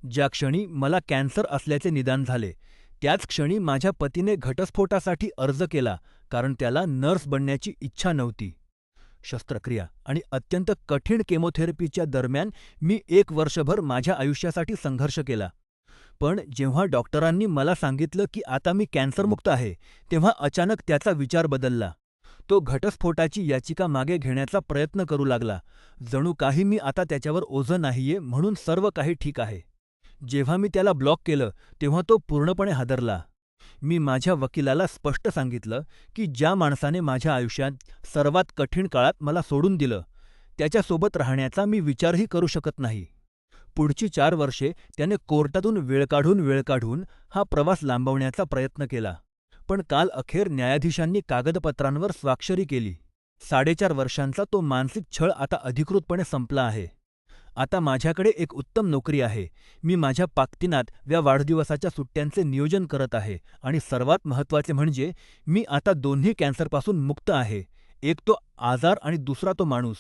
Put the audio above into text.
ज्या क्षणी मला कॅन्सर असल्याचे निदान झाले, त्याच क्षणी माझ्या पतीने घटस्फोटासाठी अर्ज केला, कारण त्याला नर्स बनण्याची इच्छा नव्हती. शस्त्रक्रिया आणि अत्यंत कठीण केमोथेरपीच्या दरम्यान मी 1 वर्षभर माझ्या आयुष्यासाठी संघर्ष केला. पण जेव्हा डॉक्टरांनी मला सांगितलं की आता मी कॅन्सरमुक्त आहे, तेव्हा अचानक त्याचा विचार बदलला. तो घटस्फोटाची याचिका मागे घेण्याचा प्रयत्न करू लागला. जणू काही मी आता त्याच्यावर ओझं नाहीये म्हणून सर्व काही ठीक आहे. जेव्हा मी त्याला ब्लॉक केलं, तेव्हा तो पूर्णपणे हादरला. मी माझ्या वकिलाला स्पष्ट सांगितलं की ज्या माणसाने माझ्या आयुष्यात सर्वात कठीण काळात मला सोडून दिलं, त्याच्यासोबत राहण्याचा मी विचारही करू शकत नाही. पुढची 4 वर्षे त्याने कोर्टातून वेळ काढून हा प्रवास लांबवण्याचा प्रयत्न केला. पण काल अखेर न्यायाधीशांनी कागदपत्रांवर स्वाक्षरी केली. 4.5 वर्षांचा तो मानसिक छळ आता अधिकृतपणे संपला आहे. आता माझ्याकडे एक उत्तम नोकरी आहे. मी माझ्या पाक्तिनात वाढदिवसाच्या सुट्ट्यांचे नियोजन करत आहे आणि सर्वात महत्त्वाचे म्हणजे मी आता दोन्ही कॅन्सरपासून मुक्त आहे. एक तो आजार आणि दुसरा तो माणूस.